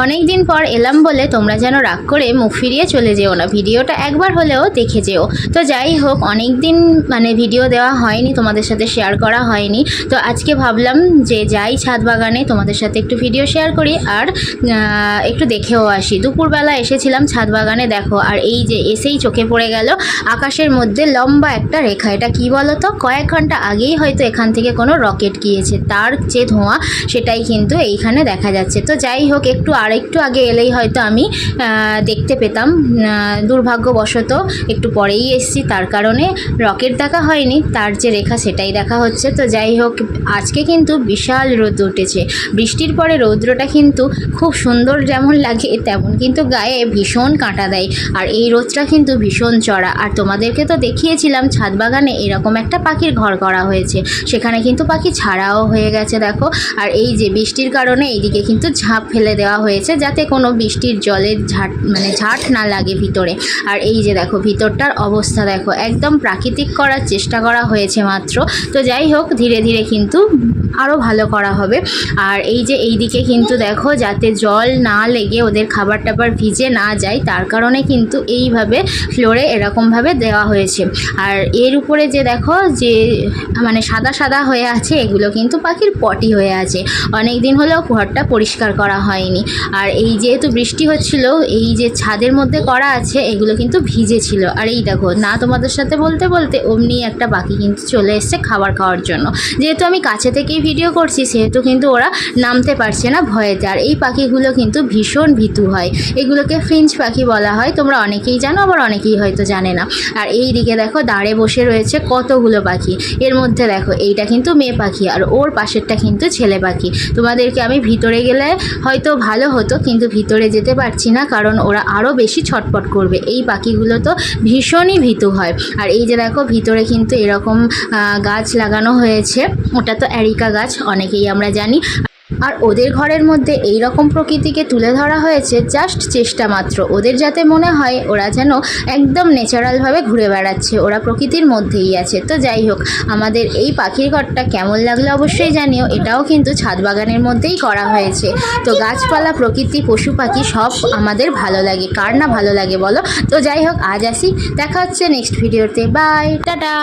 অনেক দিন পর এলাম বলে তোমরা যেন রাগ করে মুখ ফিরিয়ে চলে যেও না, ভিডিওটা একবার হলেও দেখে যেও। তো যাই হোক, অনেক দিন ভিডিও দেওয়া হয়নি, তোমাদের সাথে শেয়ার করা হয়নি। তো আজকে ভাবলাম যে যাই ছাদ বাগানে, তোমাদের সাথে একটু ভিডিও শেয়ার করি আর একটু দেখেও আসি। দুপুরবেলা এসেছিলাম ছাদ বাগানে, দেখো, আর এই যে এসেই চোখে পড়ে গেল আকাশের মধ্যে লম্বা একটা রেখা। এটা কি বলো তো? কয়েক ঘন্টা আগেই হয়তো এখান থেকে কোনো রকেট গিয়েছে, তার যে ধোঁয়া সেটাই কিন্তু এইখানে দেখা যাচ্ছে। তো যাই হোক, একটু আগে এলেই হয়তো আমি দেখতে পেতাম, দুর্ভাগ্যবশত একটু পরেই এসেছি, তার কারণে রকেট দেখা হয়নি, তার যে রেখা সেটাই দেখা হচ্ছে। তো যাই হোক, আজকে কিন্তু বিশাল রোদ উঠেছে। বৃষ্টির পরে রৌদ্রটা কিন্তু খুব সুন্দর যেমন লাগে, তেমন কিন্তু গায়ে ভীষণ কাঁটা দেয়। আর এই রোদটা কিন্তু ভীষণ চড়া। আর তোমাদেরকে তো দেখিয়েছিলাম ছাদ বাগানে এরকম একটা পাখির ঘর করা হয়েছে, সেখানে কিন্তু পাখি ছাড়াও হয়ে গেছে, দেখো। আর এই যে বৃষ্টির কারণে এইদিকে কিন্তু ঝাঁপ ফেলে দেওয়া হয়েছে, যাতে কোনো বৃষ্টির জলের ঝাঁট না লাগে ভিতরে। আর এই যে দেখো ভিতরটার অবস্থা দেখো, একদম প্রাকৃতিক করার চেষ্টা করা হয়েছে মাত্র। তো যাই হোক, ধীরে ধীরে কিন্তু আরও ভালো করা হবে। আর এই যে এইদিকে কিন্তু দেখো, যাতে জল না লেগে ওদের খাবার টাবার ভিজে না যায়, তার কারণে কিন্তু এইভাবে ফ্লোরে এরকমভাবে দেওয়া হয়েছে। আর এর উপরে যে দেখো যে সাদা সাদা হয়ে আছে, এগুলো কিন্তু পাখির পটি হয়ে আছে। অনেক দিন হলেও ঘরটা পরিষ্কার করা হয়নি। আর এই যেহেতু বৃষ্টি হচ্ছিল, এই যে ছাদের মধ্যে করা আছে এগুলো কিন্তু ভিজে ছিল। আর এই দেখো না, তোমাদের সাথে বলতে বলতে অমনি একটা পাখি কিন্তু চলে এসছে খাবার খাওয়ার জন্য। যেহেতু আমি কাছে থেকেই ভিডিও করছি, সেহেতু কিন্তু ওরা নামতে পারছে না ভয়েতে। আর এই পাখিগুলো কিন্তু ভীষণ ভীতু হয়, এগুলোকে ফ্রিঞ্চ পাখি বলা হয়। তোমরা অনেকেই জানো, আবার অনেকেই হয়তো জানে না। আর এই দিকে দেখো দাঁড়ে বসে রয়েছে কতগুলো পাখি। এর মধ্যে দেখো এইটা কিন্তু মেয়ে পাখি, আর ওর পাশেরটা কিন্তু ছেলে পাখি। তোমাদেরকে আমি ভিতরে গেলে হয়তো ভালো হতো, কিন্তু ভিতরে যেতে পারছি না, কারণ ওরা আরও বেশি ছটপট করবে। এই পাখিগুলো তো ভীষণই ভীতু হয়। আর এই যে দেখো ভিতরে কিন্তু এরকম গাছ লাগানো হয়েছে, ওটা তো অ্যারিকা গাছ, অনেকেই আমরা জানি। আর ওদের ঘরের মধ্যে এই রকম প্রকৃতিকে তুলে ধরা হয়েছে জাস্ট চেষ্টা মাত্র, ওদের যাতে মনে হয় ওরা যেন একদম ন্যাচারালভাবে ঘুরে বেড়াচ্ছে, ওরা প্রকৃতির মধ্যেই আছে। তো যাই হোক, আমাদের এই পাখির ঘরটা কেমন লাগলো অবশ্যই জানিও। এটাও কিন্তু ছাদ বাগানের মধ্যেই করা হয়েছে। তো গাছপালা, প্রকৃতি, পশু পাখি সব আমাদের ভালো লাগে, কার না ভালো লাগে বলো? তো যাই হোক, আজ আসি, দেখা হচ্ছে নেক্সট ভিডিওতে। Bye, tata.